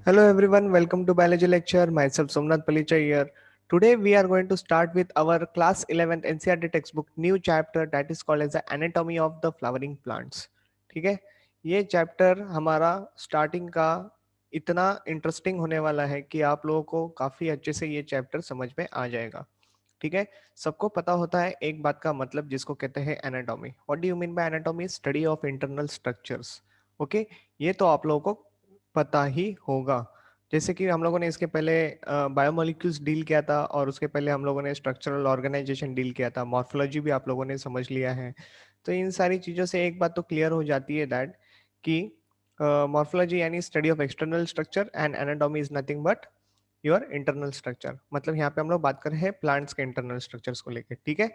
Hello everyone, welcome to biology lecture. Myself Somnath Palicha here. Today we are going to start with our class 11th NCERT textbook new chapter that is called as the anatomy of the flowering plants. ठीक है, ये chapter हमारा starting का इतना interesting होने वाला है कि आप लोगों को काफी अच्छे से ये चैप्टर समझ में आ जाएगा. ठीक है, सबको पता होता है एक बात का मतलब जिसको कहते हैं anatomy. What do you mean by anatomy? Study of internal structures. Okay, ये तो आप लोगों को पता ही होगा. जैसे कि हम लोगों ने इसके पहले बायोमोलिक्यूल्स डील किया था और उसके पहले हम लोगों ने स्ट्रक्चरल ऑर्गेनाइजेशन डील किया था, मॉर्फोलॉजी भी आप लोगों ने समझ लिया है. तो इन सारी चीज़ों से एक बात तो क्लियर हो जाती है दैट कि मॉर्फोलॉजी यानी study of external structure and anatomy is nothing but your internal structure. मतलब यहाँ पे हम लोग बात कर रहे हैं प्लांट्स के इंटरनल स्ट्रक्चर्स को लेकर. ठीक है,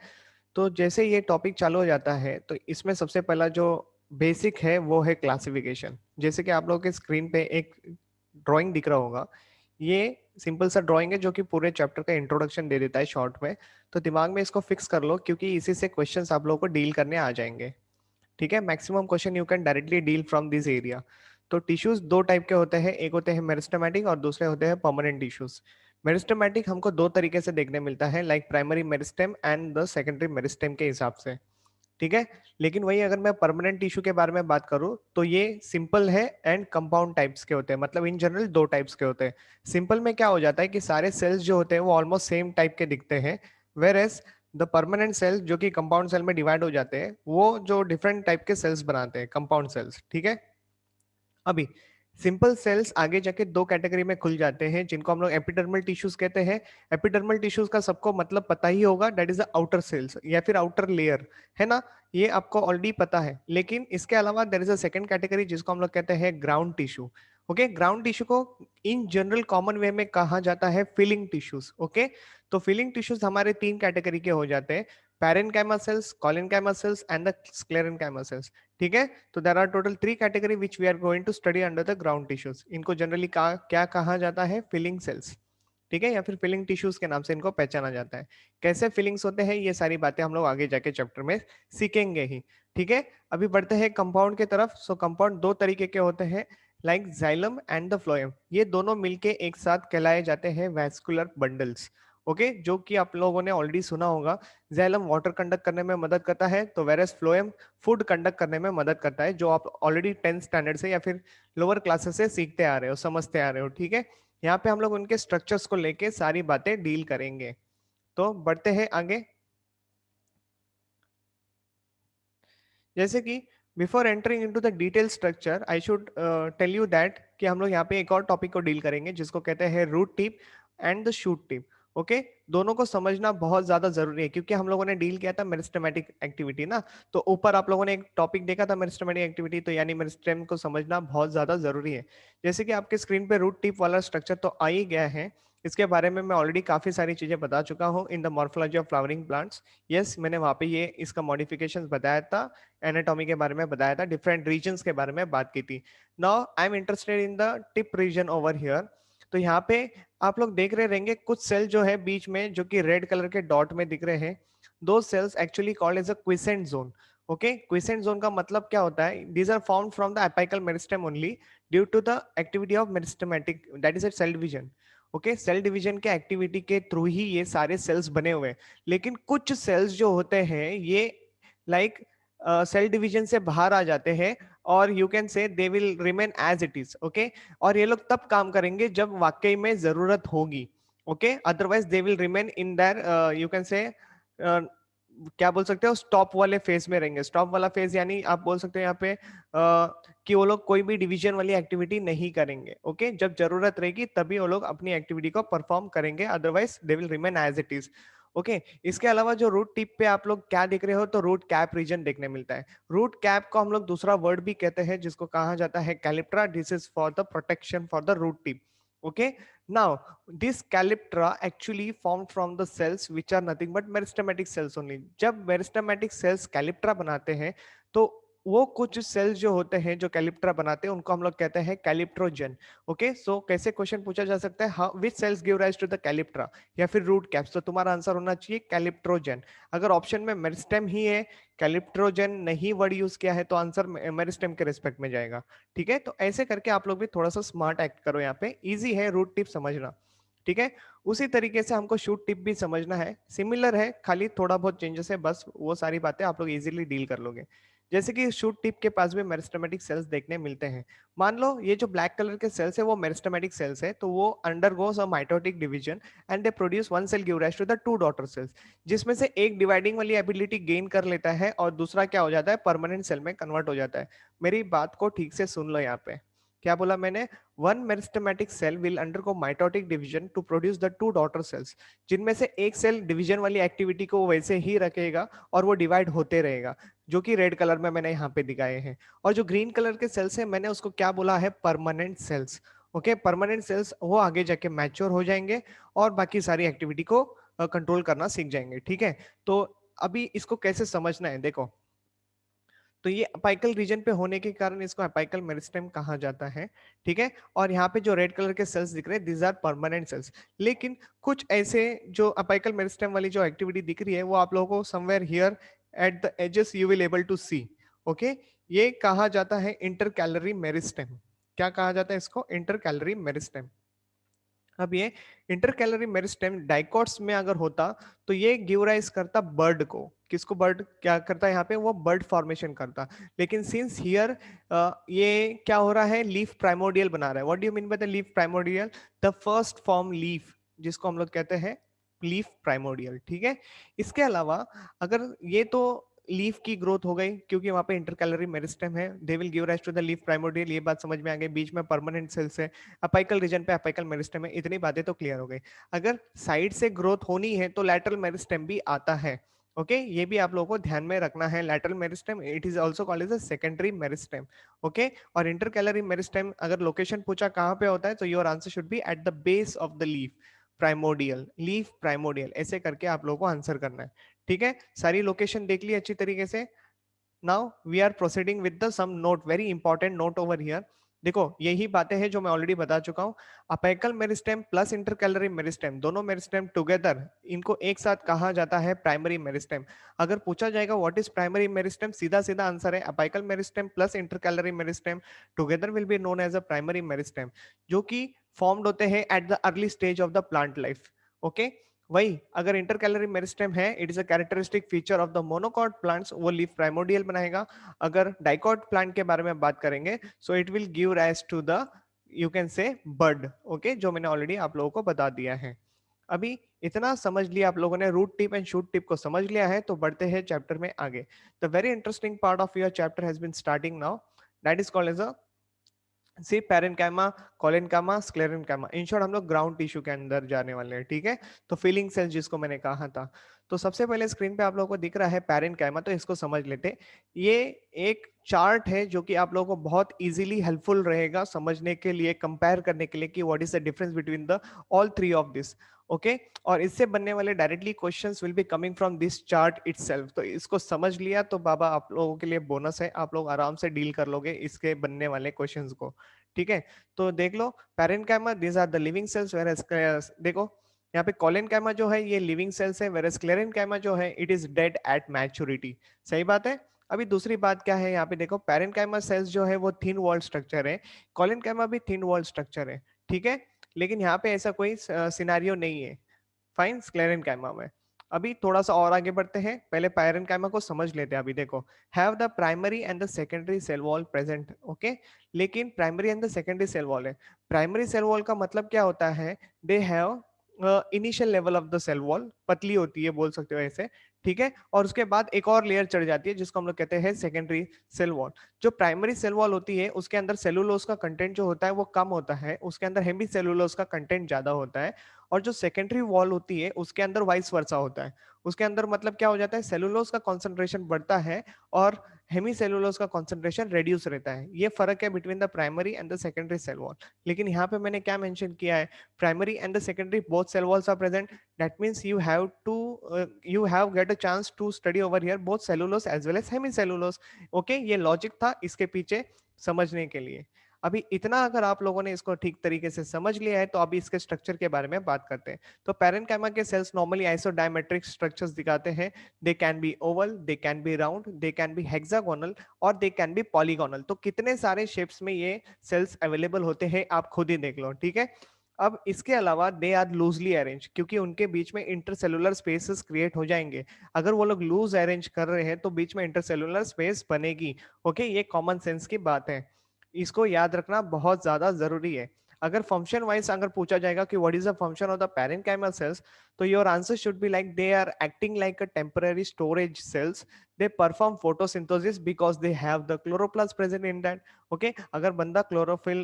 तो जैसे ये टॉपिक चालू हो जाता है तो इसमें सबसे पहला जो बेसिक है वो है क्लासिफिकेशन. जैसे कि आप लोगों के स्क्रीन पे एक ड्राइंग दिख रहा होगा. ये सिंपल सा ड्राइंग है जो कि पूरे चैप्टर का इंट्रोडक्शन दे देता है शॉर्ट में. तो दिमाग में इसको फिक्स कर लो क्योंकि इसी से क्वेश्चंस आप लोगों को डील करने आ जाएंगे. ठीक है, maximum question you can directly deal from this area. तो टिश्यूज दो टाइप के होते हैं, एक होते हैं मेरिस्टेमेटिक और दूसरे होते हैं परमानेंट टिश्यूज. मेरिस्टेमेटिक हमको दो तरीके से देखने मिलता है, like primary meristem and the secondary meristem के हिसाब से. ठीक है, लेकिन वही अगर मैं परमानेंट टिश्यू के बारे में बात करूं तो ये सिंपल है एंड कंपाउंड टाइप्स के होते हैं. मतलब इन जनरल दो टाइप्स के होते हैं. सिंपल में क्या हो जाता है कि सारे सेल्स जो होते हैं वो ऑलमोस्ट सेम टाइप के दिखते हैं, whereas the permanent cells जो कि कंपाउंड सेल में डिवाइड हो जाते हैं वो जो डिफरेंट टाइप के सेल्स बनाते हैं, कंपाउंड सेल्स. ठीक है, अभी सिंपल सेल्स आगे जाके दो कैटेगरी में खुल जाते हैं जिनको हम लोग एपिडर्मल टिश्यूज कहते हैं. एपिडर्मल टिश्यूज का सबको मतलब पता ही होगा, that is the outer cells या फिर आउटर लेयर, है ना. ये आपको ऑलरेडी पता है. लेकिन इसके अलावा there is a second category जिसको हम लोग कहते हैं ground tissue. Okay, ground tissue को इन जनरल कॉमन वे में कहा जाता है फिलिंग टिश्यूज. ओके, तो फिलिंग टिश्यूज हमारे तीन कैटेगरी के हो जाते हैं, parenchyma cells, collenchyma cells and the sclerenchyma cells. ठीक है, तो there are total three category which we are going to study under the ground tissues. इनको जनरली क्या कहा जाता है? Filling cells. ठीक है, या फिर फिलिंग टिश्यूज के नाम से इनको पहचाना जाता है. कैसे फिलिंग्स होते हैं ये सारी बातें हम लोग आगे जाके चैप्टर में सीखेंगे ही. ठीक है, अभी बढ़ते हैं कंपाउंड के तरफ. सो कंपाउंड दो तरीके के होते हैं, like xylem and the phloem. ये दोनों मिलके एक साथ कहलाए जाते हैं वैस्कुलर बंडल्स. ओके, जो कि आप लोगों ने ऑलरेडी सुना होगा. जाइलम वाटर कंडक्ट करने में मदद करता है, तो वेरस फ्लोएम फूड कंडक्ट करने में मदद करता है, जो आप ऑलरेडी 10th स्टैंडर्ड से या फिर लोअर क्लासेस से सीखते आ रहे हो, समझते आ रहे हो. ठीक है, यहाँ पे हम लोग उनके स्ट्रक्चर्स को लेके सारी बातें डील करेंगे. तो बढ़ते हैं आगे. जैसे कि before entering into the detail structure I should tell you that कि हम लोग यहाँ पे एक और टॉपिक को डील करेंगे जिसको कहते हैं root tip and the shoot tip. Okay, दोनों को समझना बहुत ज्यादा जरूरी है क्योंकि हम लोगों ने डील किया था मेरिस्टेमेटिक एक्टिविटी ना. तो ऊपर आप लोगों ने एक टॉपिक देखा था मेरिस्टेमेटिक एक्टिविटी, तो यानी मेरिस्टेम को समझना बहुत ज्यादा जरूरी है. जैसे कि आपके स्क्रीन पे रूट टिप वाला स्ट्रक्चर तो आ ही गया है. इसके बारे में मैं ऑलरेडी काफी सारी चीजें बता चुका हूँ in the morphology of flowering plants. Yes, मैंने वहां पे ये इसका मॉडिफिकेशन बताया था, एनाटॉमी के बारे में बताया था, डिफरेंट रीजन्स के बारे में बात की थी. Now I am interested in the tip region over here. तो यहाँ पे आप लोग देख रहे रहेंगे कुछ सेल जो है बीच में जो कि रेड कलर के डॉट में दिख रहे हैं, दो cells actually called as a quiescent zone. Okay, quiescent zone का मतलब क्या होता है? These are formed from the apical meristem only due to the activity of meristematic, that is a cell division. Okay, cell division के activity के through ही ये सारे सेल्स बने हुए हैं. लेकिन कुछ सेल्स जो होते हैं ये लाइक सेल डिवीजन से बाहर आ जाते हैं और you can say they will remain as it is. Okay, और ये लोग तब काम करेंगे जब वाकई में जरूरत होगी. Okay, otherwise they will remain in their, you can से क्या बोल सकते हो, स्टॉप वाले फेज में रहेंगे. स्टॉप वाला फेज यानी आप बोल सकते हो यहाँ पे कि वो लोग कोई भी डिवीजन वाली एक्टिविटी नहीं करेंगे. ओके, जब जरूरत रहेगी तभी वो लोग अपनी एक्टिविटी को परफॉर्म करेंगे, otherwise they will remain as it is. Okay, इसके अलावा जो रूट टिप पे आप लोग क्या देख रहे हो, तो रूट कैप रीजन देखने मिलता है. रूट कैप को हम लोग दूसरा वर्ड भी कहते हैं जिसको कहा जाता है calyptra. This is for the protection for the root tip. Okay, now this calyptra actually formed from the cells which are nothing but meristematic cells only. जब meristematic cells calyptra बनाते हैं तो वो कुछ सेल्स जो होते हैं जो कैलिप्ट्रा बनाते हैं उनको हम लोग कहते हैं कैलिप्ट्रोजन। ओके, सो कैसे क्वेश्चन पूछा जा सकता है, how which cells give rise to the calyptra या फिर रूट कैप्स, तो तुम्हारा आंसर होना चाहिए कैलिप्ट्रोजन। अगर ऑप्शन में मेरिस्टेम ही है, कैलिप्ट्रोजन नहीं वर्ड यूज किया है, तो आंसर मेरिस्टेम के रिस्पेक्ट में जाएगा। ठीक है, तो ऐसे करके आप लोग भी थोड़ा सा स्मार्ट एक्ट करो, यहाँ पे इजी है रूट टिप समझना। ठीक है, उसी तरीके से हमको शूट टिप भी समझना है, सिमिलर है, खाली थोड़ा बहुत चेंजेस है, बस वो सारी बातें आप लोग इजीली डील कर लोगे। जैसे कि शूट टिप के पास भी मेरिस्टेमेटिक सेल्स देखने मिलते हैं। मान लो ये जो ब्लैक कलर के सेल्स है वो मेरिस्टेमेटिक सेल्स है, तो वो undergoes a mitotic division and they produce one cell give rise to the two daughter cells, जिसमें से एक डिवाइडिंग वाली एबिलिटी गेन कर लेता है और दूसरा क्या हो जाता है, परमानेंट सेल में कन्वर्ट हो जाता है। मेरी बात को ठीक से सुन लो, यहाँ पे क्या बोला मैंने, one meristematic cell will undergo mitotic division to produce the two daughter cells, जिनमें से एक सेल डिवीजन वाली एक्टिविटी को वैसे ही रखेगा और वो डिवाइड होते रहेगा, जो कि रेड कलर में मैंने यहाँ पे दिखाए हैं। और जो ग्रीन कलर के सेल्स है मैंने उसको क्या बोला है, permanent cells. Okay, permanent cells वो आगे जाके मैच्योर हो जाएंगे और बाकी सारी एक्टिविटी को कंट्रोल करना सीख जाएंगे। ठीक है, तो अभी इसको कैसे समझना है देखो, तो ये अपाइकल रीजन पे होने के कारण इसको अपाइकल मेरिस्टेम कहा जाता है। ठीक है, और यहाँ पे जो रेड कलर के सेल्स दिख रहे हैं दीज आर परमानेंट सेल्स। लेकिन कुछ ऐसे जो अपाइकल मेरिस्टेम वाली जो एक्टिविटी दिख रही है वो आप लोगों को somewhere here at the edges you will able to see. Okay, ये कहा जाता है इंटर कैलरी मेरिस्टेम। क्या कहा जाता है इसको, इंटर कैलरी मेरिस्टेम। अब ये इंटर कैलोरी मेरिस्टेम डाइकोट्स में अगर होता तो ये गिव राइज करता बर्ड को, किसको, बर्ड क्या करता है यहाँ पे, वो बर्ड फॉर्मेशन करता। लेकिन सिंस हियर ये क्या हो रहा है, लीफ प्राइमोडियल बना रहा है। What do you mean by the leaf primordial, the first form leaf, जिसको हम लोग कहते हैं लीफ प्राइमोडियल। ठीक है, इसके अलावा अगर ये तो लीफ की ग्रोथ हो गई क्योंकि वहां पे इंटरकैलरी मेरिस्टेम है, they will give rise to the leaf primordial, ये बात समझ में आ गई। बीच में परमानेंट सेल्स है, अपाइकल रीजन पे अपाइकल मेरिस्टेम है, इतनी बातें तो क्लियर हो गई। अगर साइड से ग्रोथ होनी है तो लैटरल मेरिस्टेम भी आता है। ओके, ये भी आप लोगों को ध्यान में रखना है, lateral meristem it is also called as a secondary meristem. Okay, और इंटरकैलरी मेरिस्टेम अगर लोकेशन पूछा कहाँ पे होता है तो your answer should be at the base of the leaf primordial, leaf primordial, ऐसे करके आप लोगों को आंसर करना है। ठीक है, सारी लोकेशन देख ली अच्छी तरीके से। Now we are proceeding with the some note, very important note over here. देखो यही बातें हैं जो मैं ऑलरेडी बता चुका हूं, अपेकल मेरिस्टेम प्लस इंटरकैलरी मेरिस्टेम, दोनों मेरिस्टेम टुगेदर इनको एक साथ कहा जाता है प्राइमरी मेरिस्टेम। अगर पूछा जाएगा व्हाट इज प्राइमरी मेरिस्टेम, सीधा सीधा आंसर है apical meristem plus intercalary meristem together will be known as a primary meristem, जो कि फॉर्म्ड होते हैं at the early stage of the plant life. Okay, वही अगर इंटरकैलरी मेरिस्टेम है, it is a characteristic feature of the monocot plants, वो leaf primordial बनाएगा। अगर डाइकॉट प्लांट के बारे में बात करेंगे so it will give rise to the, you can say bird. Okay, जो मैंने ऑलरेडी आप लोगों को बता दिया है। अभी इतना समझ लिया आप लोगों ने, root tip and shoot tip को समझ लिया है, तो बढ़ते हैं चैप्टर में आगे। The very interesting part of your chapter has been starting now, that is called as a C parenchyma, collenchyma, sclerenchyma. In short हम लोग ग्राउंड टिश्यू के अंदर जाने वाले हैं। ठीक है, तो फीलिंग सेल्स जिसको मैंने कहा था, तो सबसे पहले स्क्रीन पे आप लोगों को दिख रहा है पैरेन्काइमा, तो इसको समझ लेते। ये एक चार्ट है जो कि आप लोगों को बहुत इजीली हेल्पफुल रहेगा समझने के लिए, कंपेयर करने के लिए कि what is the difference between the all three of this. Okay, और इससे बनने वाले directly questions will be coming from this chart itself. तो इसको समझ लिया तो बाबा आप लोगों के लिए बोनस है, आप लोग आराम से डील कर लोगे इसके बनने वाले क्वेश्चंस को। ठीक है, तो देख लो parenchyma these are the living cells, where देखो यहाँ पे कोलेनकाइमा जो है ये लिविंग सेल्स है, वेयर स्क्लेरेनकाइमा जो है it is dead at maturity. सही बात है। अभी दूसरी बात क्या है, यहाँ पे देखो पैरेन्काइमा सेल्स जो है वो थिन वॉल स्ट्रक्चर है, कोलेनकाइमा भी थिन वॉल स्ट्रक्चर है। ठीक है, लेकिन यहाँ पे ऐसा कोई सिनेरियो नहीं है फाइन स्क्लेरेनकाइमा में। अभी थोड़ा सा और आगे बढ़ते हैं, पहले पैरेन्काइमा को समझ लेते हैं। अभी देखो, have the primary and the secondary cell wall present. Okay, लेकिन primary and the secondary cell wall है, प्राइमरी सेल वॉल का मतलब क्या होता है, they have initial level of the cell wall, पतली होती है बोल सकते हो ऐसे। ठीक है, और उसके बाद एक और लेयर चढ़ जाती है जिसको हम लोग कहते हैं सेकेंडरी सेल वॉल। जो प्राइमरी सेल वॉल होती है उसके अंदर सेलुलोज का कंटेंट जो होता है वो कम होता है, उसके अंदर हेमी सेलुलोज का कंटेंट ज्यादा होता है। और जो सेकेंडरी वॉल होती है उसके अंदर वाइस वर्सा होता है, उसके अंदर मतलब क्या हो जाता है, सेलुलोज का कॉन्सेंट्रेशन बढ़ता है और हेमी सेलुलोज का कॉन्सेंट्रेशन रेड्यूस रहता है। ये फर्क है between the primary and the secondary cell wall. लेकिन यहाँ पे मैंने क्या मेंशन किया है, primary and the secondary both cell walls are present. That means you have get a chance to study over here both cellulose as well as hemicellulose. Okay, ये logic था इसके पीछे समझने के लिए। अभी इतना अगर आप लोगों ने इसको ठीक तरीके से समझ लिया है तो अभी इसके स्ट्रक्चर के बारे में बात करते हैं। तो पैरेन्काइमा के सेल्स नॉर्मली आइसोडायमेट्रिक स्ट्रक्चर्स दिखाते हैं। They can be oval, they can be round, they can be hexagonal और दे कैन बी पॉलीगोनल। तो कितने सारे शेप्स में ये सेल्स अवेलेबल होते हैं आप खुद ही देख लो, ठीक है। अब इसके अलावा दे आर लूजली अरेंज, क्योंकि उनके बीच में इंटरसेलुलर स्पेसेस क्रिएट हो जाएंगे। अगर वो लोग लूज अरेंज कर रहे हैं तो बीच में इंटरसेलुलर स्पेस बनेगी। ओके, ये कॉमन सेंस की बात है, इसको याद रखना बहुत ज्यादा जरूरी है। अगर फंक्शन वाइज अगर पूछा जाएगा कि what is the function of the parenchymal cells, तो your answer should be like they are acting like a temporary storage cells. They perform photosynthesis because they have the chloroplast present in that. Okay, अगर बंदा chlorophyll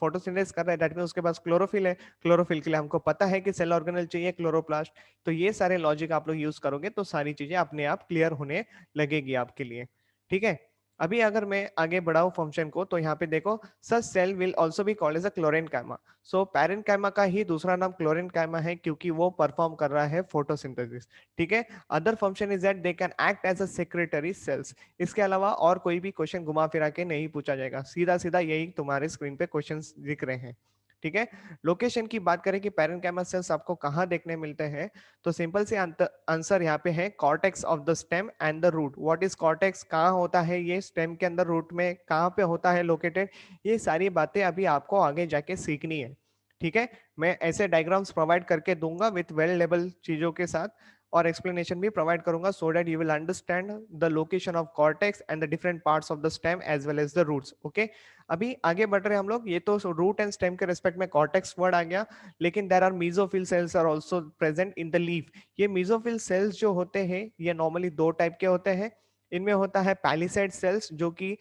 photosynthesis कर रहा है that mean उसके पास chlorophyll है। Chlorophyll के लिए हमको पता है कि सेल ऑर्गेनेल चाहिए क्लोरोप्लास्ट। तो ये सारे लॉजिक आप लोग यूज करोगे तो सारी चीजें अपने आप क्लियर होने लगेगी आपके लिए, ठीक है। अभी अगर मैं आगे बढ़ाऊं फंक्शन को तो यहाँ पे देखो, such cell will also be called as a chlorenchyma. So parenchyma का ही दूसरा नाम क्लोरेनकाइमा है क्योंकि वो परफॉर्म कर रहा है फोटोसिंथेसिस, ठीक है। Other function is that they can act as a secretary cells. इसके अलावा और कोई भी क्वेश्चन घुमा फिरा के नहीं पूछा जाएगा, सीधा सीधा यही तुम्हारे स्क्रीन पे क्वेश्चन दिख रहे हैं, ठीक है। लोकेशन की बात करें कि पैरेन्काइमा सेल्स आपको कहाँ देखने मिलते हैं, तो सिंपल से आंसर यहाँ पे है cortex of the stem and the root. What is cortex, कहाँ होता है ये स्टेम के अंदर, रूट में कहाँ पे होता है लोकेटेड, ये सारी बातें अभी आपको आगे जाके सीखनी है, ठीक है। मैं ऐसे डायग्राम्स प्रोवाइड करके दूंगा विथ वेल लेबल चीजों के साथ, और एक्सप्लेनेशन भी प्रोवाइड करूंगा so that you will understand the location of cortex and the different parts of the stem as well as the roots. Okay, अभी आगे बढ़ रहे हैं हम लोग। ये तो रूट एंड स्टेम के रेस्पेक्ट में कॉर्टेक्स वर्ड आ गया, लेकिन there are mesophyll cells are also present in the leaf. ये मेसोफिल सेल्स जो होते हैं ये नॉर्मली दो टाइप के होते हैं। इनमें होता है पैलिसेड सेल्स जो कि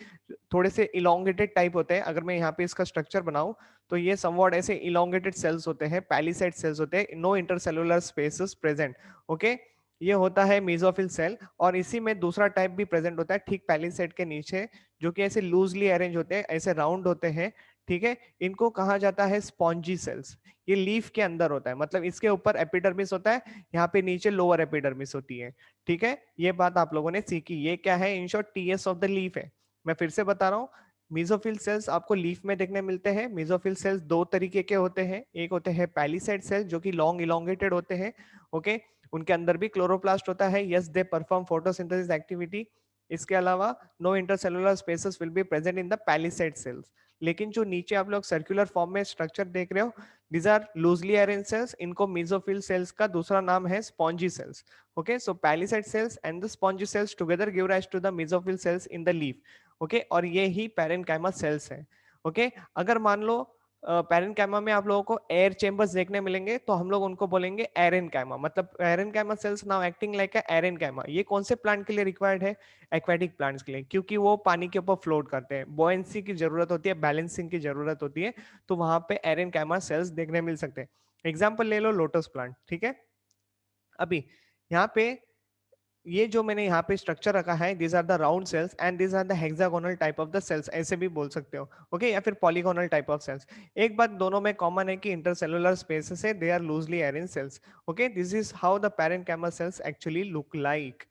थोड़े से इलोंगेटेड टाइप होते हैं। अगर मैं यहाँ पे इसका स्ट्रक्चर बनाऊं तो ये समवॉट ऐसे इलोंगेटेड सेल्स होते हैं, पैलिसेड सेल्स होते हैं, no intercellular spaces present. Okay, ये होता है मेसोफिल सेल। और इसी में दूसरा टाइप भी प्रेजेंट होता है ठीक पैलिसेड के नीचे, जो कि ऐसे लूजली अरेंज होते हैं, ऐसे राउंड होते हैं, ठीक है। इनको कहा जाता है स्पॉन्जी सेल्स। ये लीफ के अंदर होता है, मतलब इसके ऊपर एपिडर्मिस होता है, यहाँ पे नीचे लोअर एपिडर्मिस होती है, ठीक है। ये बात आप लोगों ने सीखी। ये क्या है, in short TS of the leaf है। मैं फिर से बता रहा हूँ, मेसोफिल सेल्स आपको लीफ में देखने मिलते हैं। मेसोफिल सेल्स दो तरीके के होते हैं, एक होते हैं पैलिसेड सेल्स जो कि लॉन्ग इलोंगेटेड होते हैं, ओके। उनके अंदर भी क्लोरोप्लास्ट होता है, yes they perform photosynthesis activity. इसके अलावा no intercellular spaces will be present in the palisade cells. लेकिन जो नीचे आप लोग सर्कुलर फॉर्म में स्ट्रक्चर देख रहे हो, these are loosely arrange cells. इनको मेसोफिल सेल्स का दूसरा नाम है spongy cells. Okay, so palisade cells and the spongy cells together give rise to the mesophyll cells in the leaf. Okay, और ये ही पैरेन्काइमा सेल्स है। ओके, अगर मान लो पैरेन्काइमा में आप लोगों को एयर चेंबर्स देखने मिलेंगे तो हम लोग उनको बोलेंगे एरेनकाइमा। मतलब aerenchyma cells now acting like a aerenchyma. ये कौन से प्लांट के लिए रिक्वायर्ड है, एक्वेटिक प्लांट्स के लिए, क्योंकि वो पानी के ऊपर फ्लोट करते हैं, बोयंसी की जरूरत होती है, बैलेंसिंग की जरूरत होती है, तो वहां पे एरेनकाइमा सेल्स देखने मिल सकते हैं। एग्जाम्पल ले लो लोटस प्लांट, ठीक है। अभी यहाँ पे ये जो मैंने यहाँ पे स्ट्रक्चर रखा है, this are the round cells and this are the hexagonal type of the cells, ऐसे भी बोल सकते हो, ओके, या फिर पॉलीगोनल टाइप ऑफ सेल्स। एक बात दोनों में कॉमन है कि इंटरसेलुलर स्पेसेस है, they are loosely arranged cells. Okay, this is how the parenchyma cells actually look like.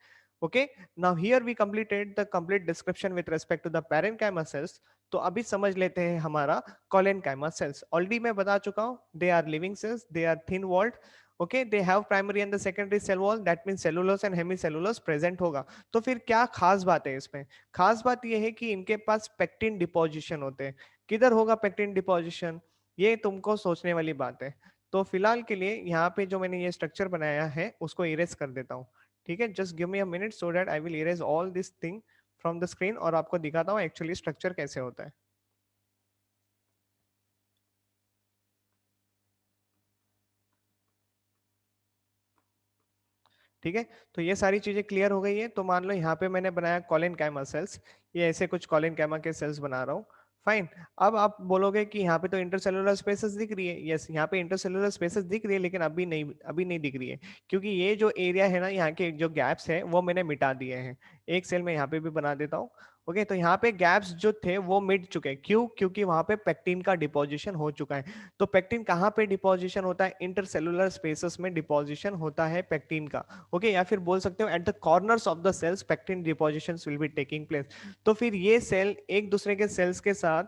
Okay, now here we completed the complete description with respect to the parenchyma cells. तो अभी समझ लेते हैं हमारा collenchyma sales. Already मैं बता चुका हूँ, they are living cells, they are thin walled. Okay, they have primary and the secondary cell wall, that mean cellulose and hemicellulose present होगा। तो फिर क्या खास बात है इसमें, खास बात यह है कि इनके पास पेक्टिन डिपोजिशन होते हैं। किधर होगा पेक्टिन डिपोजिशन, ये तुमको सोचने वाली बात है। तो फिलहाल के लिए यहाँ पे जो मैंने ये स्ट्रक्चर बनाया है उसको इरेज कर देता हूँ, ठीक है। Just give me a minute so that I will erase all this thing from the screen और आपको दिखाता हूँ एक्चुअली स्ट्रक्चर कैसे होता है, ठीक है। तो ये सारी चीजें क्लियर हो गई है। तो मान लो यहाँ पे मैंने बनाया कॉलिन कैमा सेल्स, ये ऐसे कुछ कॉलिन कैमा के सेल्स बना रहा हूँ। फाइन। अब आप बोलोगे कि यहाँ पे तो इंटरसेलुलर स्पेसेस दिख रही है। यस, यहाँ पे इंटरसेलुलर स्पेसेस दिख रही है, लेकिन अभी नहीं दिख रही है, क्योंकि ये जो एरिया है ना, यहाँ के जो गैप्स है वो मैंने मिटा दिए हैं। एक सेल में यहाँ पे भी बना देता हूँ। ओके, तो यहाँ पे गैप्स जो थे वो मिट चुके हैं। क्यों? क्योंकि वहां पे पेक्टिन का डिपोजिशन हो चुका है। तो पेक्टिन कहाँ पे डिपोजिशन होता है? इंटरसेलुलर स्पेसेस में डिपोजिशन होता है पेक्टिन का। ओके, या फिर बोल सकते हो at the corners of the cells pectin deposition will be taking place. तो फिर ये सेल एक दूसरे के सेल्स के साथ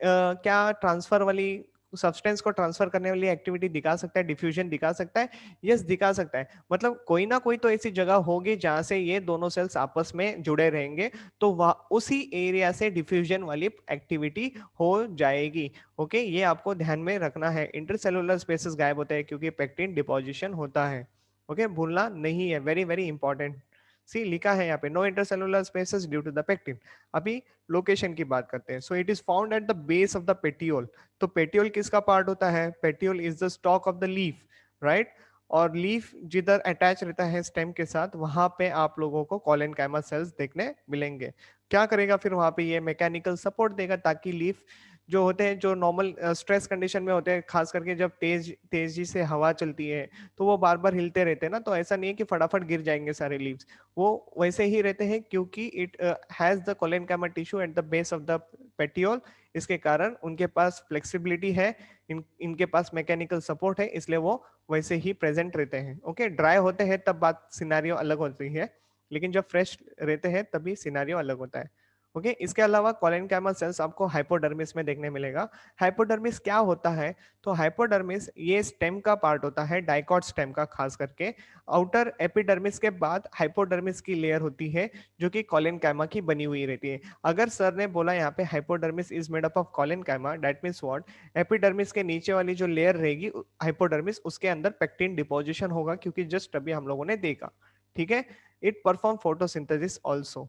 क्या ट्रांसफर वाली सब्सटेंस को ट्रांसफर करने वाली एक्टिविटी दिखा सकता है, डिफ्यूजन दिखा सकता है? यस, दिखा सकता है। मतलब कोई ना कोई तो ऐसी जगह होगी जहां से ये दोनों सेल्स आपस में जुड़े रहेंगे, तो वह उसी एरिया से डिफ्यूजन वाली एक्टिविटी हो जाएगी। ओके, ये आपको ध्यान में रखना है। इंटरसेलुलर स्पेसेस गायब होते हैं क्योंकि पेक्टिन डिपोजिशन होता है। ओके, भूलना नहीं है, वेरी वेरी इंपॉर्टेंट। सी लिखा है यहाँ पे, no intercellular spaces due to the pectin. अभी लोकेशन की बात करते हैं। So it is found at the base of the petiole. तो पेटियोल किसका पार्ट होता है? Petiole is the stalk of the leaf, right. और लीफ जिधर अटैच रहता है स्टेम के साथ, वहां पे आप लोगों को कॉलेनकाइमा सेल्स देखने मिलेंगे। क्या करेगा फिर वहां पे? ये मैकेनिकल सपोर्ट देगा ताकि लीफ जो होते हैं, जो नॉर्मल स्ट्रेस कंडीशन में होते हैं, खास करके जब तेजी से हवा चलती है तो वो बार बार हिलते रहते हैं ना, तो ऐसा नहीं है कि फटाफट गिर जाएंगे सारे लीव्स। वो वैसे ही रहते हैं क्योंकि it has the collenchyma tissue eight the base of the petiole. इसके कारण उनके पास फ्लेक्सिबिलिटी है, इनके पास मैकेनिकल सपोर्ट है, इसलिए वो वैसे ही प्रेजेंट रहते हैं। ओके, ड्राई होते हैं तब बात सिनारियो अलग होती है, लेकिन जब फ्रेश रहते हैं तभी सिनारियो अलग होता है। ओके, इसके अलावा कोलेनकाइमा सेल्स आपको हाइपोडर्मिस में देखने मिलेगा। हाइपोडर्मिस क्या होता है? तो हाइपोडर्मिस ये स्टेम का पार्ट होता है, डाइकॉट स्टेम का खास करके। आउटर एपिडर्मिस के बाद हाइपोडर्मिस की लेयर होती है जो कि कोलेनकाइमा की बनी हुई रहती है। अगर सर ने बोला यहाँ पे hypodermis is made up of collenchyma, that means what? Epidermis के नीचे वाली जो लेयर रहेगी हाइपोडर्मिस, उसके अंदर पेक्टिन डिपोजिशन होगा, क्योंकि जस्ट अभी हम लोगों ने देखा। ठीक है, इट परफॉर्म फोटोसिंथेसिस ऑल्सो।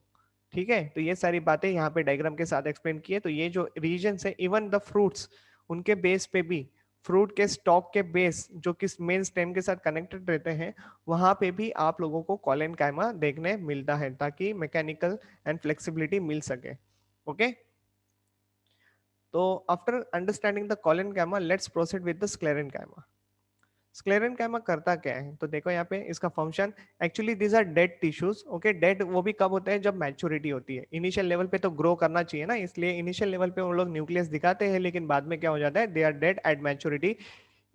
ठीक है, तो ये सारी बातें यहाँ पे डायग्राम के साथ एक्सप्लेन किए। तो ये जो रीजन है, इवन द फ्रूट्स, उनके बेस पे भी, फ्रूट के स्टॉक के बेस जो कि मेन स्टेम के साथ कनेक्टेड रहते हैं, वहां पे भी आप लोगों को कोलेनकाइमा देखने मिलता है, ताकि मैकेनिकल एंड फ्लेक्सिबिलिटी मिल सके। ओके, तो after understanding the collenchyma, let's proceed with the sclerenchyma. Sclerenchyma करता क्या है? तो देखो यहाँ पे इसका function, actually these are dead tissues. Okay, dead वो भी कब होते हैं? जब मैच्योरिटी होती है। इनिशियल लेवल पे तो ग्रो करना चाहिए ना, इसलिए इनिशियल लेवल पे वो लोग न्यूक्लियस दिखाते हैं, लेकिन बाद में क्या हो जाता है? They are dead at maturity.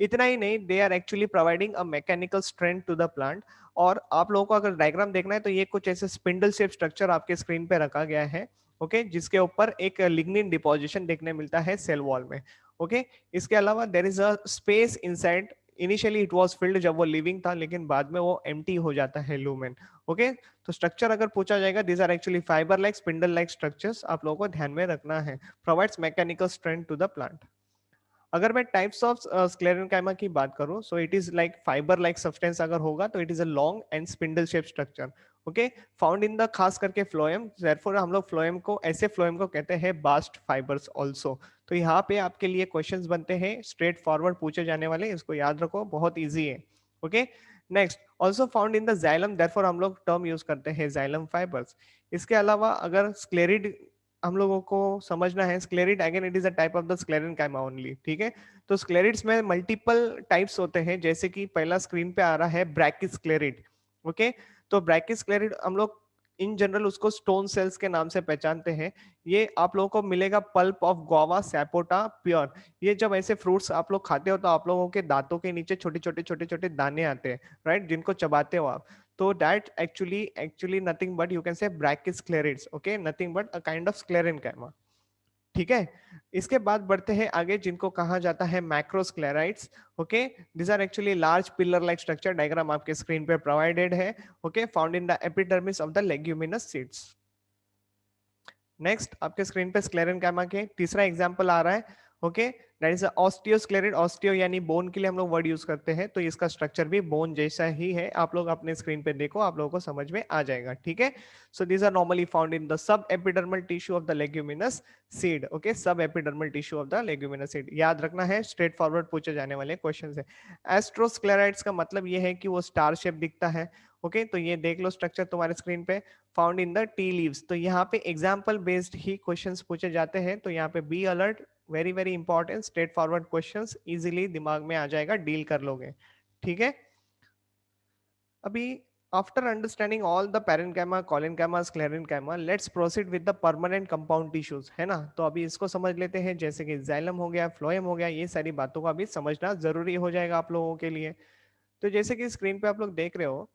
इतना ही नहीं, they are actually providing a mechanical strength to the plant. और आप लोगों को अगर डायग्राम देखना है तो ये कुछ ऐसे स्पिंडल शेप स्ट्रक्चर आपके स्क्रीन पे रखा गया है। ओके, जिसके ऊपर एक लिग्निन डिपोजिशन देखने मिलता है सेल वॉल में। ओके, इसके अलावा there is a space inside. Initially it was field जब वो लिविंग था, लेकिन बाद में वो एम्प्टी हो जाता है लूमेन। ओके, तो स्ट्रक्चर अगर पूछा जाएगा, these are actually fibre like spindle like structures, आप लोगों को ध्यान में रखना है। Provides mechanical strength to the plant. अगर मैं टाइप्स ऑफ स्क्लेरेनकाइमा की बात करूं, so it is like fibre like substance अगर होगा तो it is a long and spindle shape structure. Okay, found in the खास करके फ्लोएम, देयरफॉर हम लोग फ्लोएम को, ऐसे फ्लोएम को कहते हैं बास्ट फाइबर्स आल्सो। तो यहाँ पे आपके लिए क्वेश्चंस बनते हैं स्ट्रेट फॉरवर्ड पूछे जाने वाले, इसको याद रखो, बहुत ईजी है। Okay, next, also found in the xylem, therefore हम लोग टर्म यूज करते हैं जाइलम फाइबर्स। इसके अलावा अगर स्क्लेरिड हम लोगों को समझना है, sclereid again it is a type of the sclerenchyma only. ठीक है, तो स्क्लेरिड्स में मल्टीपल टाइप्स होते हैं, जैसे कि पहला स्क्रीन पे आ रहा है ब्रैकिस्क्लेरिड। ओके, तो ब्रैकिस्क्लेरिड हम लोग इन जनरल उसको स्टोन सेल्स के नाम से पहचानते हैं। ये आप लोगों को मिलेगा पल्प ऑफ गुआवा सैपोटा प्योर। ये जब ऐसे फ्रूट्स आप लोग खाते हो तो आप लोगों के दांतों के नीचे छोटे छोटे छोटे छोटे दाने आते हैं, राइट, जिनको चबाते हो आप। तो that actually nothing but you can say brachysclereids. Okay, nothing but a kind of sclerenchyma. ठीक है, इसके बाद बढ़ते हैं आगे, जिनको कहा जाता है macrosclereids. Okay, this are actually large pillar like structure, diagram आपके स्क्रीन पे प्रोवाइडेड है। Okay, found in the epidermis of the leguminous seeds. Next आपके स्क्रीन पे स्क्लेरेनकाइमा के तीसरा एग्जांपल आ रहा है। Okay, that is osteosclereid. Osteo यानी बोन के लिए हम लोग वर्ड यूज करते हैं, तो इसका स्ट्रक्चर भी बोन जैसा ही है। आप लोग अपने स्क्रीन पे देखो, आप लोगों को समझ में आ जाएगा। ठीक है, so these are normally found in the sub epidermal tissue of the leguminous seed. Okay, sub epidermal tissue of the leguminous seed, याद रखना है, स्ट्रेट फॉरवर्ड पूछे जाने वाले क्वेश्चन है। एस्ट्रोस्क्लेराइड्स का मतलब ये है कि वो स्टार शेप दिखता है। ओके, तो ये देख लो स्ट्रक्चर तुम्हारे स्क्रीन पे, found in the tea leaves. तो यहाँ पे एग्जाम्पल बेस्ड ही क्वेश्चंस पूछे जाते हैं, तो यहाँ पे be alert, very very important, straight forward questions, easily दिमाग में आ जाएगा, डील कर लोगे, ठीक है। अभी after understanding all the parenchyma, collenchyma, sclerenchyma, let's proceed with the permanent compound tissues, है ना। तो अभी इसको समझ लेते हैं, जैसे कि जाइलम हो गया, फ्लोएम हो गया, ये सारी बातों को अभी समझना जरूरी हो जाएगा आप लोगों के लिए। तो जैसे कि स्क्रीन पे आप लोग देख रहे हो,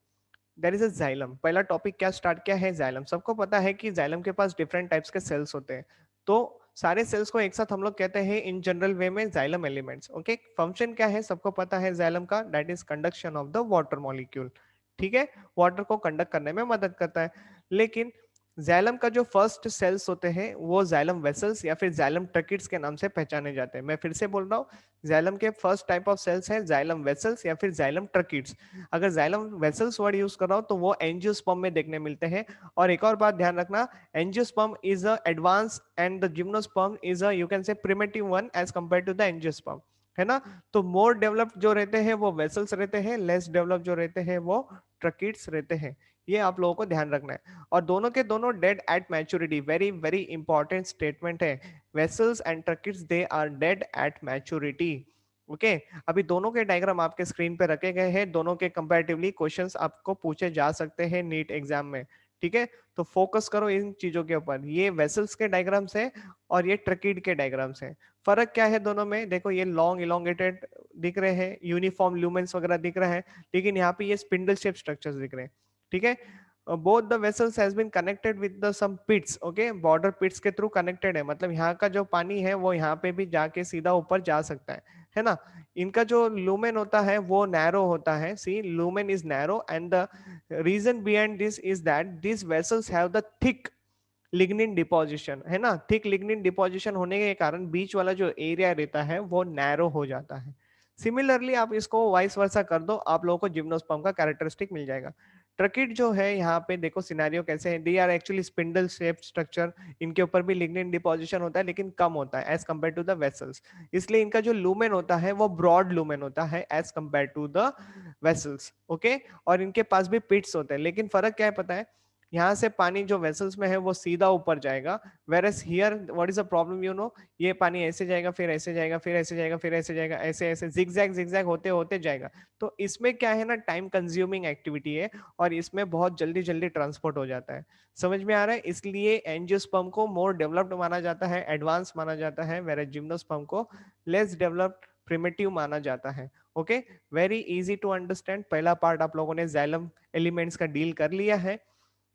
देयर इज अ जाइलम। पहला टॉपिक क्या स्टार्ट किया है, जाइलम। सबको पता है कि जाइलम के पास डिफरेंट टाइप्स के सेल्स होते हैं, तो सारे सेल्स को एक साथ हम लोग कहते हैं इन जनरल वे में जाइलम एलिमेंट्स। ओके, फंक्शन क्या है सबको पता है जाइलम का, that is conduction of the water molecule, ठीक है, वाटर को कंडक्ट करने में मदद करता है। लेकिन जाइलम का जो फर्स्ट सेल्स होते हैं वो जाइलम वेसल्स या फिर जाइलम ट्रकिट्स के नाम से पहचाने जाते हैं। मैं फिर से बोल रहा हूँ, जाइलम के फर्स्ट टाइप ऑफ सेल्स है जाइलम वेसल्स या फिर जाइलम ट्रकिट्स। अगर जाइलम वेसल्स वर्ड यूज कर रहा हूँ तो वो एंजियोस्पर्म में देखने मिलते हैं। और एक और बात ध्यान रखना, angiosperm is a advance and the gymnosperm is a you can say primitive one as compare to the angiosperm, है ना। तो मोर डेवलप्ड जो रहते हैं वो वेसल्स रहते हैं, लेस डेवलप्ड जो रहते हैं वो ट्रकिट्स रहते हैं। ये आप लोगों को ध्यान रखना है। और दोनों के दोनों dead at maturity, very very important statement है, vessels and tracheids they are dead at maturity. Okay, अभी दोनों के डायग्राम आपके स्क्रीन पे रखे गए हैं, दोनों के कंपैरेटिवली क्वेश्चंस आपको पूछे जा सकते हैं नीट एग्जाम में, ठीक है। तो फोकस करो इन चीजों के ऊपर, ये वेसल्स के डायग्राम्स है और ये ट्रकीड के डायग्राम्स है। फर्क क्या है दोनों में, देखो ये लॉन्ग इलोंगेटेड दिख रहे हैं, यूनिफॉर्म ल्यूमेंस वगैरह दिख रहा है, लेकिन यहाँ पे ये स्पिंडल शेप स्ट्रक्चर्स दिख रहे हैं, ठीक है। Both the vessels has been connected with the some pits, okay, border pits के थ्रू कनेक्टेड है, मतलब यहाँ का जो पानी है वो यहाँ पे भी जाके सीधा ऊपर जा सकता है ना। इनका जो लूमेन होता है वो नैरो होता है, see lumen is narrow and the reason behind this is that this vessels have the thick lignin deposition, है ना। थिक लिग्निन डिपोजिशन होने के कारण बीच वाला जो एरिया रहता है वो नैरो हो जाता है। सिमिलरली आप इसको वाइस वर्सा कर दो, आप लोगों को जिम्नोस्पर्म का कैरेक्टरिस्टिक मिल जाएगा। ट्रकिड जो है यहाँ पे देखो सिनेरियो कैसे है, they are actually spindle shape structure, इनके ऊपर भी लिग्निन डिपोजिशन होता है लेकिन कम होता है as compare to the vessels, इसलिए इनका जो लूमेन होता है वो ब्रॉड लूमेन होता है as compare to the vessels, okay. और इनके पास भी पिट्स होते हैं, लेकिन फर्क क्या है पता है, यहाँ से पानी जो वेसल्स में है वो सीधा ऊपर जाएगा, whereas here what is the problem, you know, ये पानी ऐसे जाएगा फिर ऐसे जाएगा फिर ऐसे जाएगा फिर ऐसे जाएगा, ऐसे ऐसे जिगजैग होते होते जाएगा। तो इसमें क्या है ना, टाइम कंज्यूमिंग एक्टिविटी है और इसमें बहुत जल्दी जल्दी ट्रांसपोर्ट हो जाता है। समझ में आ रहा है, इसलिए एंजियोस्पर्म को मोर डेवलप्ड माना जाता है, एडवांस माना जाता है, वेरएस जिम्नोस्पर्म को लेस डेवलप्ड प्रिमिटिव माना जाता है। Okay, very easy to understand. पहला पार्ट आप लोगों ने जाइलम एलिमेंट्स का डील कर लिया है।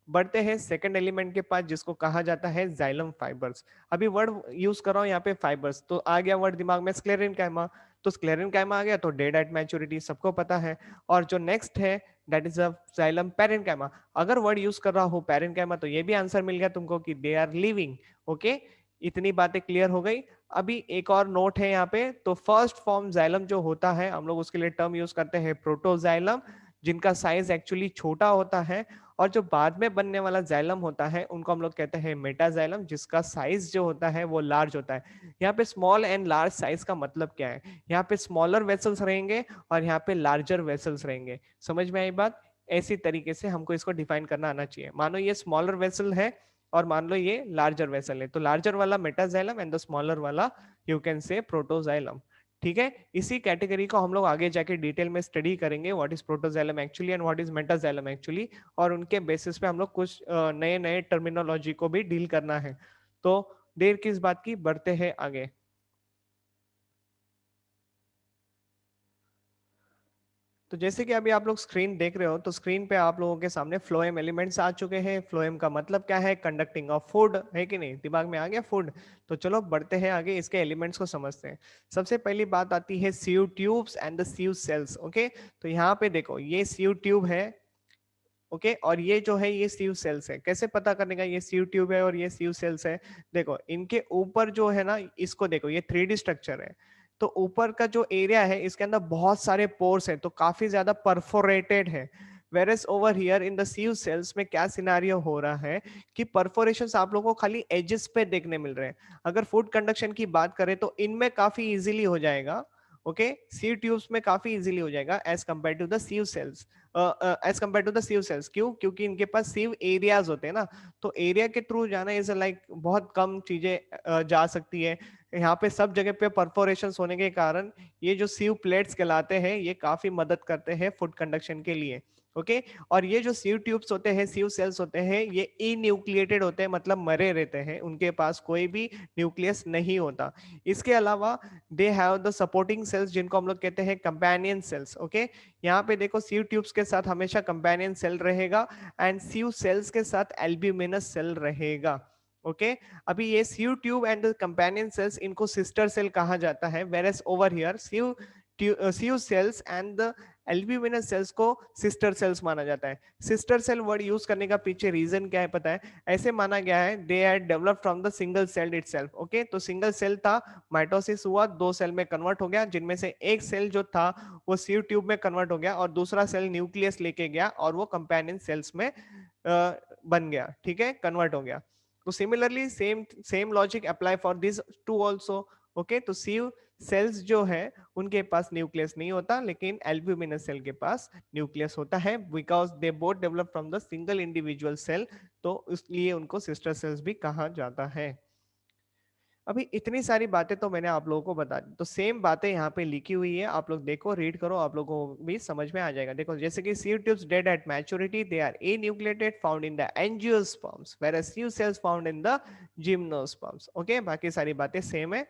बढ़ते हैं सेकंड एलिमेंट के पास जिसको कहा जाता है जाइलम फाइबर्स। अभी वर्ड यूज कर रहा हूं यहाँ पे फाइबर्स, तो आ गया वर्ड दिमाग में स्क्लेरिन काइमा, तो स्क्लेरिन काइमा आ गया तो डेड एट मैच्योरिटी सबको पता है। और जो नेक्स्ट है that is a xylem parenchyma. अगर वर्ड यूज कर रहा हूँ पेरेन्काइमा तो ये भी आंसर मिल गया तुमको कि दे आर लिविंग। ओके, इतनी बातें क्लियर हो गई। अभी एक और नोट है यहाँ पे, तो फर्स्ट फॉर्म जाइलम जो होता है हम लोग उसके लिए टर्म यूज करते हैं प्रोटोजाइलम, जिनका साइज एक्चुअली छोटा होता है। और जो बाद में बनने वाला जाइलम होता है उनको हम लोग कहते हैं मेटाजाइलम, जिसका साइज जो होता है वो लार्ज होता है। यहाँ पे स्मॉल एंड लार्ज साइज का मतलब क्या है, यहाँ पे स्मॉलर वेसल्स रहेंगे और यहाँ पे लार्जर वेसल्स रहेंगे। समझ में आई बात, ऐसी तरीके से हमको इसको डिफाइन करना आना चाहिए। मानो ये स्मॉलर वेसल है और मान लो ये लार्जर वेसल है, तो लार्जर वाला मेटाजाइलम एंड द स्मॉलर वाला यू कैन से प्रोटोजाइलम। ठीक है, इसी कैटेगरी को हम लोग आगे जाके डिटेल में स्टडी करेंगे, what is protoxylem actually and what is metaxylem actually, और उनके बेसिस पे हम लोग कुछ नए नए टर्मिनोलॉजी को भी डील करना है। तो देर किस बात की, बढ़ते हैं आगे। तो जैसे कि अभी आप लोग स्क्रीन देख रहे हो, तो स्क्रीन पे आप लोगों के सामने फ्लोएम एलिमेंट्स आ चुके हैं। फ्लोएम का मतलब क्या है, कंडक्टिंग ऑफ फूड, है कि नहीं, दिमाग में आ गया फूड। तो चलो बढ़ते हैं आगे, इसके एलिमेंट्स को समझते हैं। सबसे पहली बात आती है sieve tubes and the sieve cells. Okay, तो यहाँ पे देखो ये सीव ट्यूब है, ओके, और ये जो है ये सीव सेल्स है। कैसे पता करने का ये सीव ट्यूब है और ये सीव सेल्स है, देखो इनके ऊपर जो है ना, इसको देखो ये 3D स्ट्रक्चर है, तो ऊपर का जो एरिया है इसके अंदर बहुत सारे पोर्स है, तो काफी ज्यादा परफोरेटेड है। Whereas over here in the sieve cells में क्या सिनारियो हो रहा है कि परफोरेशंस आप लोगों को खाली एजेस पे देखने मिल रहे हैं। अगर फूड कंडक्शन की बात करें तो इनमें काफी इजीली हो जाएगा, ओके, सीव ट्यूब्स में काफी इजीली हो जाएगा as compare to the sieve cells. As compare to the sieve cells, क्यों? क्योंकि इनके पास सीव एरियाज होते हैं ना, तो एरिया के थ्रू जाना इज लाइक बहुत कम चीजें जा सकती है। यहाँ पे सब जगह पे परफोरेशन होने के कारण ये जो सीव प्लेट्स कहलाते हैं ये काफी मदद करते हैं फूड कंडक्शन के लिए। ओके, और ये जो सीव ट्यूब्स होते हैं, सीव सेल्स होते हैं, ये इन्यूक्लिएटेड होते हैं, मतलब मरे रहते हैं, उनके पास कोई भी न्यूक्लियस नहीं होता। इसके अलावा दे हैव द सपोर्टिंग सेल्स जिनको हम लोग कहते हैं कंपेनियन सेल्स। ओके, यहाँ पे देखो सीव ट्यूब्स के साथ हमेशा कंपेनियन सेल रहेगा एंड सीव सेल्स के साथ एल्ब्यूमिनस सेल रहेगा। ओके, अभी ये sieve tube and the companion cells इनको सिस्टर सेल कहा जाता है, whereas over here sieve cells and the albuminous cells को सिस्टर सेल्स माना जाता है। सिस्टर सेल वर्ड यूज करने का पीछे रीजन क्या है पता है? ऐसे माना गया है they are develop from the single cell itself. Okay, तो सिंगल सेल था, माइटोसिस हुआ, 2 सेल में कन्वर्ट हो गया, जिनमें से एक सेल जो था वो सीव ट्यूब में कन्वर्ट हो गया और दूसरा सेल न्यूक्लियस लेके गया और वो कंपेनियन सेल्स में बन गया। ठीक है, कन्वर्ट हो गया। तो similarly same same logic apply for this too also. Okay, तो सीव सेल्स जो है उनके पास न्यूक्लियस नहीं होता, लेकिन एल्ब्यूमिनस सेल के पास न्यूक्लियस होता है, because they both develop from the single individual cell, तो इसलिए उनको सिस्टर सेल्स भी कहा जाता है। अभी इतनी सारी बातें तो मैंने आप लोगों को बता दी, तो सेम बातें यहाँ पे लिखी हुई है, आप लोग देखो, रीड करो, आप लोगों को भी समझ में आ जाएगा। देखो, जैसे कि sieve tubes dead at maturity, they are enucleated, found in the angiosperms, whereas sieve cells found in the gymnosperms. Okay, बाकी सारी बातें सेम है।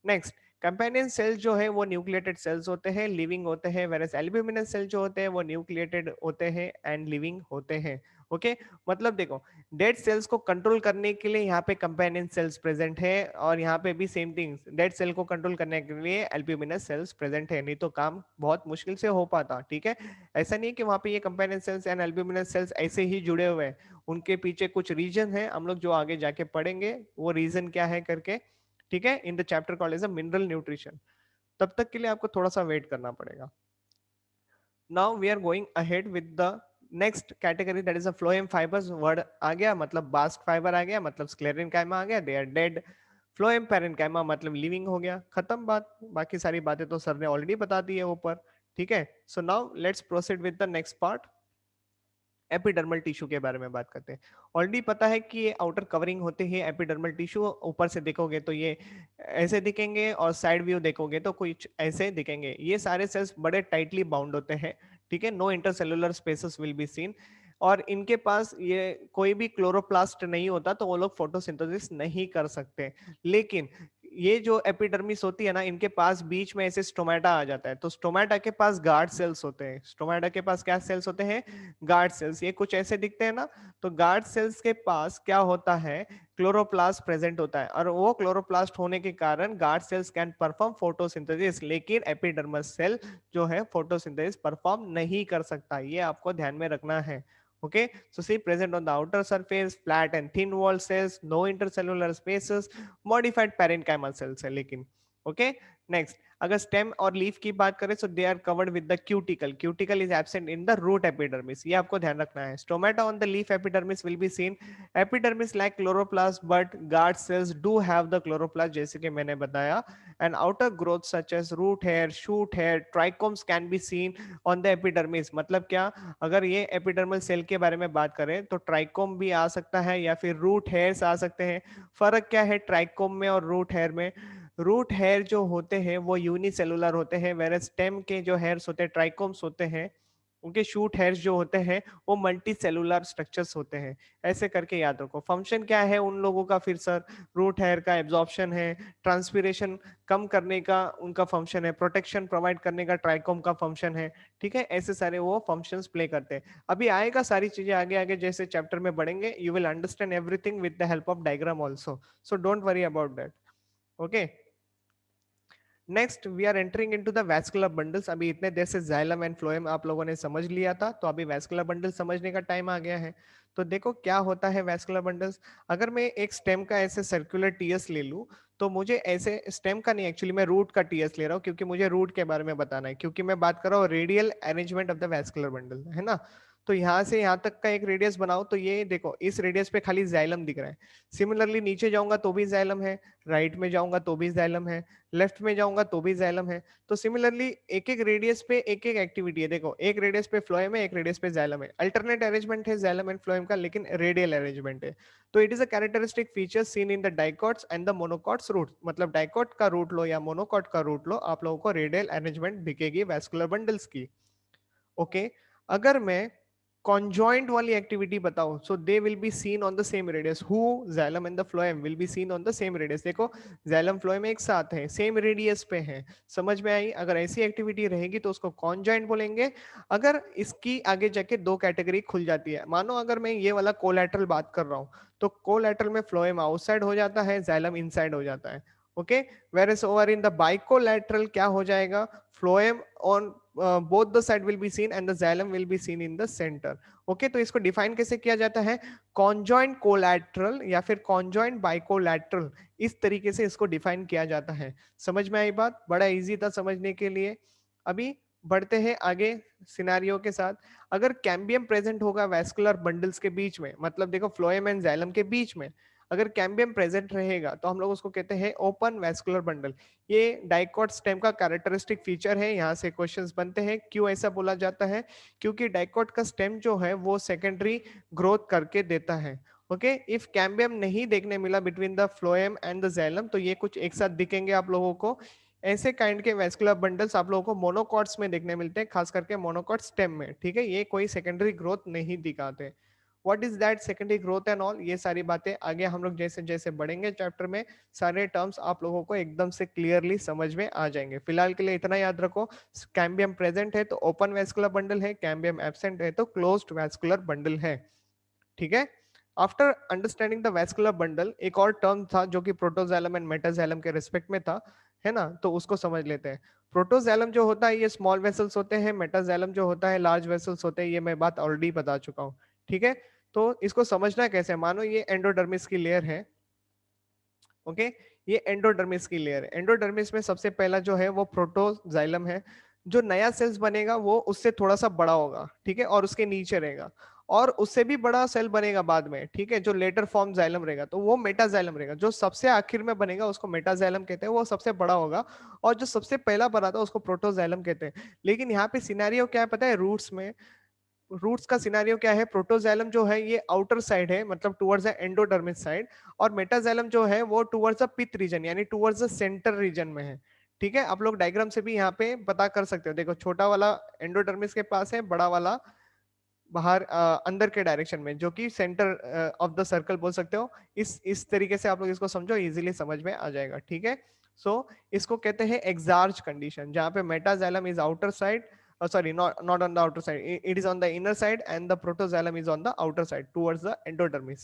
नेक्स्ट, कंपेनियन सेल जो है वो न्यूक्लिएटेड सेल्स होते हैं, लिविंग होते हैं, वेरस एल्ब्यूमिनस सेल जो होते हैं वो न्यूक्लिएटेड होते हैं एंड लिविंग होते हैं। ओके, मतलब देखो, डेड सेल्स को कंट्रोल करने के लिए यहाँ पे कंपेनियन सेल्स प्रेजेंट है, और यहाँ पे भी सेम थिंग, डेड सेल को कंट्रोल करने के लिए एल्ब्यूमिनस सेल्स प्रेजेंट है, नहीं तो काम बहुत मुश्किल से हो पाता। ठीक है, ऐसा नहीं है कि वहाँ पे ये companion cells and albuminous cells ऐसे ही जुड़े हुए हैं, उनके पीछे कुछ रीजन है, हम लोग जो आगे जाके पढ़ेंगे वो रीजन क्या है करके। ठीक है, in the chapter called as a mineral nutrition. तब तक के लिए आपको थोड़ा सा वेट करना पड़ेगा। Now we are going ahead with the next category, that is a phloem fibers. Word आ गया मतलब बास्ट फाइबर आ गया, मतलब स्क्लेरेनकाइमा आ गया, they are dead. Phloem parenchyma मतलब लिविंग हो गया, खत्म बात। बाकी सारी बातें तो सर ने ऑलरेडी बता दी है ऊपर। ठीक है, so now let's proceed with the next part, epidermal tissue के बारे में बात करते हैं। ऑलरेडी पता है कि ये आउटर कवरिंग होते हैं एपिडर्मल टिश्यू, ऊपर से देखोगे तो ये ऐसे दिखेंगे और साइड व्यू देखोगे तो कुछ ऐसे दिखेंगे। ये सारे सेल्स बड़े टाइटली बाउंड होते हैं। ठीक है, no intercellular spaces will be seen, और इनके पास ये कोई भी क्लोरोप्लास्ट नहीं होता, तो वो लोग फोटोसिंथेसिस नहीं कर सकते। लेकिन ये जो एपिडर्मिस होती है ना, इनके पास बीच में ऐसे स्टोमेटा आ जाता है, तो स्टोमेटा के पास गार्ड सेल्स होते हैं। स्टोमेटा के पास क्या सेल्स होते हैं? Guard cells. ये कुछ ऐसे दिखते हैं ना, तो गार्ड सेल्स के पास क्या होता है? क्लोरोप्लास्ट प्रेजेंट होता है, और वो क्लोरोप्लास्ट होने के कारण guard cells can perform photosynthesis, लेकिन एपिडर्मस सेल जो है फोटोसिंथेसिस परफॉर्म नहीं कर सकता। ये आपको ध्यान में रखना है। Okay, so see, present on the outer surface, flat and thin wall cells, no intercellular spaces, modified parenchymal cells है लेकिन। okay, next, अगर स्टेम और लीफ की बात करें, so they are covered with the cuticle. Cuticle is absent in the root epidermis, ये आपको ध्यान रखना है। Stomata on the leaf epidermis will be seen. Epidermis like chloroplast, but guard cells do have the chloroplast, जैसे कि मैंने बताया। And outer growth such as root hair, shoot hair, trichomes can be seen on the epidermis। मतलब क्या? अगर ये epidermal cell के बारे में बात करें तो ट्राइकोम भी आ सकता है या फिर रूट हेयर्स आ सकते हैं। फर्क क्या है ट्राइकोम में और रूट हेयर में? रूट हेयर जो होते हैं वो यूनिसेलुलर होते हैं, वेर स्टेम के जो हेयर्स होते हैं, ट्राइकोम्स होते हैं, उनके शूट हेयर्स जो होते हैं वो मल्टी सेलुलर स्ट्रक्चर्स होते हैं। ऐसे करके याद रखो। फंक्शन क्या है उन लोगों का फिर सर? रूट हेयर का एब्जॉर्प्शन है, ट्रांसपीरेशन कम करने का उनका फंक्शन है, प्रोटेक्शन प्रोवाइड करने का ट्राइकोम का फंक्शन है। ठीक है, ऐसे सारे वो फंक्शंस प्ले करते हैं। अभी आएगा सारी चीजें आगे आगे, जैसे चैप्टर में बढ़ेंगे, you will understand everything with the help of diagram also, so don't worry about that. Okay, next we are entering into the vascular bundles. अभी इतने देर से जाइलम एंड फ्लोएम आप लोगों ने समझ लिया था, तो अभी वैस्कुलर बंडल समझने का टाइम आ गया है। तो देखो क्या होता है वैस्कुलर बंडल्स। अगर मैं एक स्टेम का ऐसे सर्कुलर टीएस ले लूं, तो मुझे ऐसे स्टेम का नहीं, एक्चुअली मैं रूट का टीएस ले रहा हूँ, क्योंकि मुझे रूट के बारे में बताना है, क्योंकि मैं बात कर रहा हूँ radial arrangement of the vascular bundle, है ना। तो यहाँ से यहाँ तक का एक रेडियस बनाओ, तो ये देखो इस रेडियस पे खाली जाइलम दिख रहा है। सिमिलरली नीचे जाऊंगा तो भी जाइलम है, राइट में जाऊंगा तो भी जाइलम है, लेफ्ट में जाऊंगा तो भी जाइलम है। तो सिमिलरली एक एक रेडियस पे एक एक एक्टिविटी है। देखो एक रेडियस पे फ्लोएम है, एक रेडियस पे जाइलम है। अल्टरनेट अरेंजमेंट है जाइलम एंड फ्लोएम का, लेकिन रेडियल अरेंजमेंट है। तो it is a characteristic feature seen in the dicots and the monocots root. मतलब डाइकॉट का रूट लो या मोनोकॉट का रूट लो, आप लोगों को रेडियल अरेंजमेंट दिखेगी वैस्कुलर बंडल्स की। ओके, अगर मैं conjoint वाली एक्टिविटी बताओ, so they will be seen on the same radius. हु, xylem and the phloem will be seen on the same radius. देखो जाइलम फ्लोएम एक साथ है, सेम रेडियस पे है। समझ में आई? अगर ऐसी एक्टिविटी रहेगी तो उसको conjoint बोलेंगे। अगर इसकी आगे जाके दो कैटेगरी खुल जाती है, मानो अगर मैं ये वाला कोलैटरल बात कर रहा हूँ, तो कोलैटरल में फ्लोएम आउटसाइड हो जाता है, जाइलम इनसाइड हो जाता है। Okay, whereas over in the bicollateral क्या हो जाएगा, phloem on both the side will be seen and the xylem will be seen in the center. Okay, तो इसको डिफाइन कैसे किया जाता है, conjoint collateral या फिर conjoint bicollateral, इस तरीके से इसको डिफाइन किया जाता है। समझ में आई बात? बड़ा इजी था समझने के लिए। अभी बढ़ते हैं आगे सिनेरियो के साथ। अगर कैम्बियम प्रेजेंट होगा वैस्कुलर बंडल्स के बीच में, मतलब देखो फ्लोएम एंड जाइलम के बीच में अगर कैम्बियम प्रेजेंट रहेगा तो हम लोग उसको कहते हैं ओपन वैस्कुलर बंडल। ये डाइकॉट स्टेम का कैरेक्टरिस्टिक फीचर है। यहाँ से क्वेश्चंस बनते हैं, क्यों ऐसा बोला जाता है? क्योंकि डाइकॉट का स्टेम जो है वो सेकेंडरी ग्रोथ करके देता है। ओके, इफ कैम्बियम नहीं देखने मिला between the phloem and the xylem, तो ये कुछ एक साथ दिखेंगे आप लोगों को। ऐसे काइंड के वैस्कुलर बंडल्स आप लोगों को मोनोकॉट्स में देखने मिलते हैं, खास करके मोनोकॉट स्टेम में। ठीक है, ये कोई सेकेंडरी ग्रोथ नहीं दिखाते। What is that secondary growth and all, ये सारी बातें आगे हम लोग जैसे जैसे बढ़ेंगे चैप्टर में, सारे टर्म्स आप लोगों को एकदम से क्लियरली समझ में आ जाएंगे। फिलहाल के लिए इतना याद रखो, कैम्बियम प्रेजेंट है तो ओपन वैस्कुलर बंडल है, कैम्बियम एब्सेंट है तो क्लोज्ड वैस्कुलर बंडल है। ठीक है, after understanding the vascular bundle, एक और टर्म था जो कि प्रोटोजाइलम एंड मेटाजाइलम के रिस्पेक्ट में था, है ना, तो उसको समझ लेते हैं। प्रोटोजाइलम जो होता है ये स्मॉल वेसल्स होते हैं, मेटाजाइलम जो होता है लार्ज वेसल्स होते हैं। ये मैं बात ऑलरेडी बता चुका हूँ। ठीक है, तो इसको समझना कैसे, मानो ये एंडोडर्मिस की लेयर है। ओके, ये एंडोडर्मिस की लेयर है। एंडोडर्मिस में सबसे पहला जो है वो प्रोटोजाइलम है। जो नया सेल्स बनेगा वो उससे थोड़ा सा बड़ा होगा, ठीक है, और उसके नीचे रहेगा। और उससे भी बड़ा सेल बनेगा बाद में, ठीक है, जो लेटर फॉर्म जाइलम रहेगा, तो वो मेटाजाइलम रहेगा। जो सबसे आखिर में बनेगा उसको मेटाजाइलम कहते हैं, वो सबसे बड़ा होगा। और जो सबसे पहला बना था उसको प्रोटोजाइलम कहते हैं। लेकिन यहाँ पे सिनेरियो क्या है पता है, रूट्स में, रूट्स का सिनेरियो क्या है, प्रोटोजाइलम जो है ये आउटर साइड है, मतलब टुवर्ड्स द एंडोडर्मिस साइड। और मेटाजाइलम जो है वो टुवर्ड्स द पिथ रीजन, यानी टुवर्ड्स द सेंटर रीजन में है। ठीक है, आप लोग डायग्राम से भी यहाँ पे पता कर सकते हो। देखो छोटा वाला एंडोडर्मिस के पास है, बड़ा वाला बाहर अंदर के डायरेक्शन में, जो कि सेंटर ऑफ द सर्कल बोल सकते हो। इस तरीके से आप लोग इसको समझो, इजीली समझ में आ जाएगा। ठीक है, सो इसको कहते हैं एक्सार्ज कंडीशन, जहाँ पे metaxylem is outer side, sorry, not on the outer side, it is on the inner side and the protoxylem is on the outer side towards the endodermis.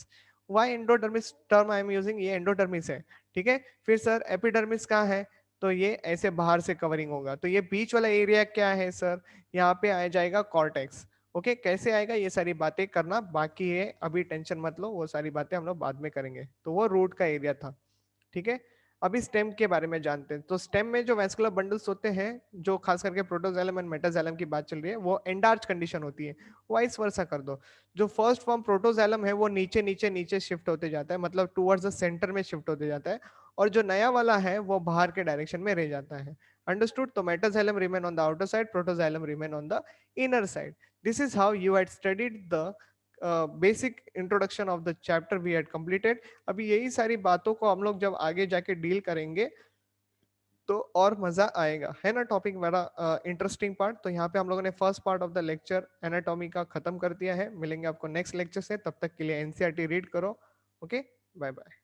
Why endodermis term I am using, ये endodermis है। ठीक है, फिर sir epidermis कहाँ है, तो ये ऐसे बाहर से कवरिंग होगा। तो ये बीच वाला एरिया क्या है सर, यहाँ पे आ जाएगा कॉर्टेक्स। ओके, कैसे आएगा ये सारी बातें करना बाकी है, अभी टेंशन मत लो, वो सारी बातें हम लोग बाद में करेंगे। तो वो रूट का एरिया था। ठीक है, अभी स्टेम के बारे में जानते हैं। तो स्टेम में जो वैस्कुलर बंडल्स होते हैं, जो खास करके प्रोटोजाइलम एंड मेटाजाइलम की बात चल रही है, वो एंडार्च कंडीशन होती है। वाइस वर्सा कर दो, जो फर्स्ट फॉर्म प्रोटोजाइलम है वो नीचे नीचे नीचे शिफ्ट होते जाता है, मतलब टुवर्ड्स द सेंटर में शिफ्ट होते जाता है। और जो नया वाला है वो बाहर के डायरेक्शन में रह जाता है। अंडरस्टूड? तो metaxylem remain on the outer side, protoxylem remain on the inner side. This is how you had studied the basic introduction of the chapter we had completed. अभी यही सारी बातों को हम लोग जब आगे जाके डील करेंगे तो और मजा आएगा, है ना। टॉपिक बड़ा इंटरेस्टिंग पार्ट। तो यहाँ पे हम लोगों ने first part of the lecture anatomy का खत्म कर दिया है। मिलेंगे आपको नेक्स्ट लेक्चर से, तब तक के लिए एनसीईआरटी रीड करो। Okay, bye bye.